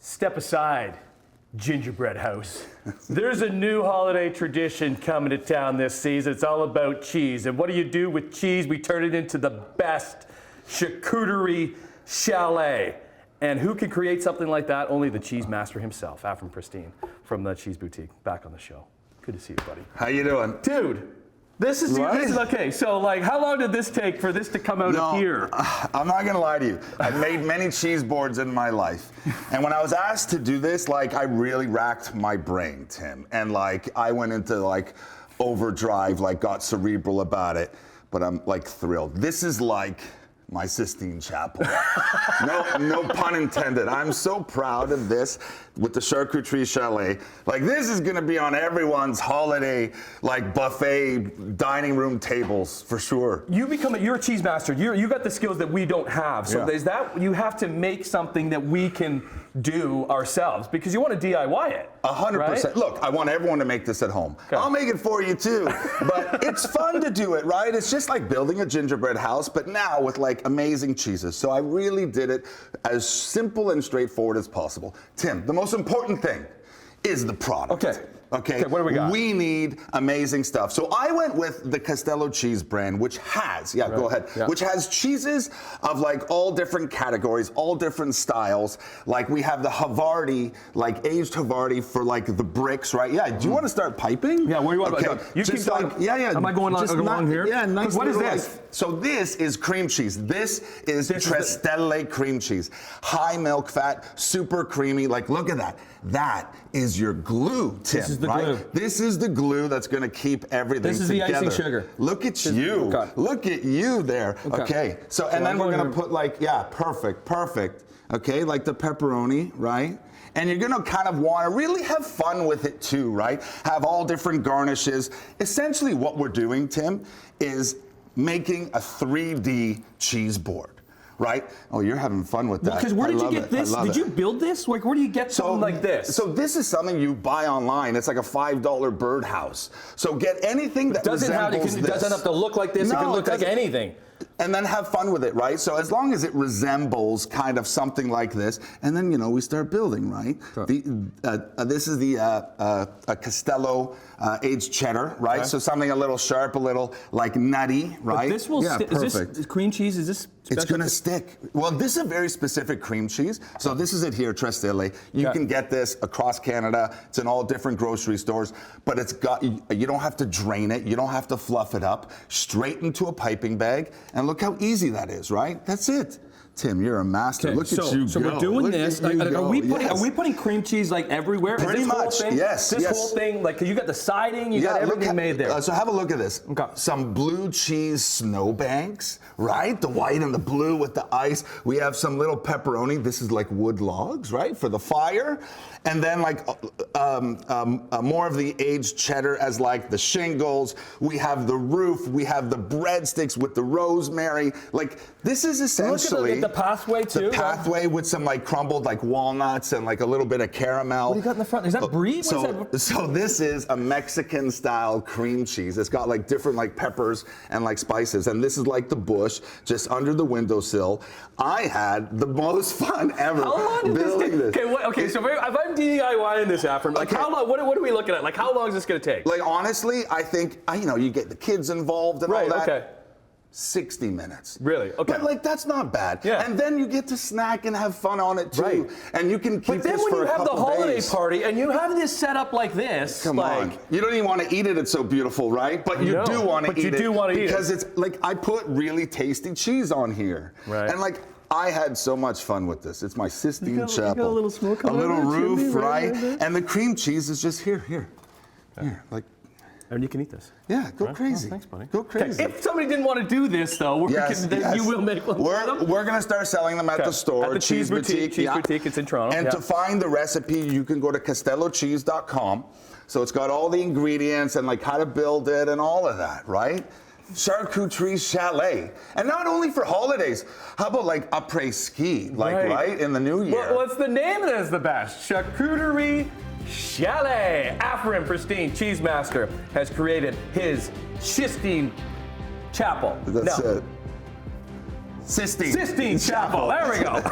Step aside, gingerbread house. There's a new holiday tradition coming to town this season. It's all about cheese. And what do you do with cheese? We turn it into the best Charcuterie Chalet. And who can create something like that? Only the cheese master himself, Afrim Pristine from the Cheese Boutique. Back on the show. Good to see you, buddy. How you doing? Dude, this is okay. So, like, how long did this take for this to come out of here? I'm not gonna lie to you. I've made many cheese boards in my life, and when I was asked to do this, like, I really racked my brain, Tim, and like, I went into like overdrive, like, got cerebral about it. But I'm like thrilled. This is like my Sistine Chapel. No pun intended. I'm so proud of this with the Charcuterie Chalet. Like, this is gonna be on everyone's holiday, like, buffet dining room tables for sure. You're a cheese master. You got the skills that we don't have. So is that, you have to make something that we can do ourselves because you want to DIY it. 100%. Right? Look, I want everyone to make this at home. Okay. I'll make it for you too. But it's fun to do it, right? It's just like building a gingerbread house, but now with like amazing cheeses. So I really did it as simple and straightforward as possible. Tim, the most important thing is the product. Okay, what do we got? We need amazing stuff. So I went with the Castello cheese brand, which has, go ahead, which has cheeses of like all different categories, all different styles. Like we have the Havarti, like aged Havarti for like the bricks, right? Yeah, do you want to start piping? Yeah, what do you want to You keep going. Am I going along here? Yeah, nice. What is this? Like, so this is cream cheese. This is Trestelle cream cheese. High milk fat, super creamy. Like, look at that. That is your glue, Tim. This is the glue. This is the glue that's going to keep everything together. This is the icing sugar. Look at you. Look at you there. Okay. So and then we're going to put like, perfect. Okay, like the pepperoni, right? And you're gonna kind of wanna really have fun with it too, right? Have all different garnishes. Essentially what we're doing, Tim, is making a 3D cheese board. Right? Oh, you're having fun with that. Because where did you get this? Did you build this? Like, where do you get something like this? So this is something you buy online. It's like a $5 birdhouse. So get anything that resembles this. It doesn't have to look like this. It can look like anything. And then have fun with it, right? So as long as it resembles kind of something like this, and then, we start building, right? Sure. This is the Castello aged cheddar, right? Okay. So something a little sharp, a little like nutty, right? But this will stick. Is this cream cheese? Is this special? It's gonna stick. Well, this is a very specific cream cheese. So this is it here, Trestelle. You can get this across Canada. It's in all different grocery stores, but you don't have to drain it. You don't have to fluff it up. Straight into a piping bag. And look how easy that is, right? That's it. Tim, you're a master. Look at you go. So we're doing this. Are we putting cream cheese like everywhere? Pretty much, yes. This whole thing, like, 'cause you got the siding, you got everything made there. So have a look at this. Okay. Some blue cheese snowbanks, right? The white and the blue with the ice. We have some little pepperoni. This is like wood logs, right? For the fire. And then like more of the aged cheddar as like the shingles. We have the roof. We have the breadsticks with the rosemary. Like, this is essentially the pathway too. The pathway with some like crumbled like walnuts and like a little bit of caramel. What do you got in the front? Is that brie? So this is a Mexican style cream cheese. It's got like different like peppers and like spices. And this is like the bush just under the windowsill. I had the most fun ever building this. Okay, so if I'm DIYing this, Afrim, like how long? What are we looking at? Like, how long is this going to take? Like, honestly, I think you get the kids involved and all that. Okay. 60 minutes. Really? Okay. But like, that's not bad. Yeah. And then you get to snack and have fun on it too. Right. And you can keep this for a couple days. But then when you have the holiday party and you have this set up like this, come on. You don't even want to eat it. It's so beautiful, right? But you do want to eat it. But you do want to eat it. Because it's like, I put really tasty cheese on here. Right. And like, I had so much fun with this. It's my Sistine Chapel. You got a little smoke on a little roof, right? And the cream cheese is just here, like. And you can eat this. Yeah, go crazy. Oh, thanks, buddy. Go crazy. If somebody didn't want to do this, though, you will make one. We're going to start selling them at the store. At the Cheese Boutique. Cheese Boutique, it's in Toronto. And to find the recipe, you can go to castellocheese.com. So it's got all the ingredients and like how to build it and all of that, right? Charcuterie Chalet. And not only for holidays, how about like après-ski, like right in the new year? Well, what's the name that is the best? Charcuterie Chalet. Afrim Pristine, cheese master, has created his Sistine Chapel. That's it. Sistine Chapel. There we go.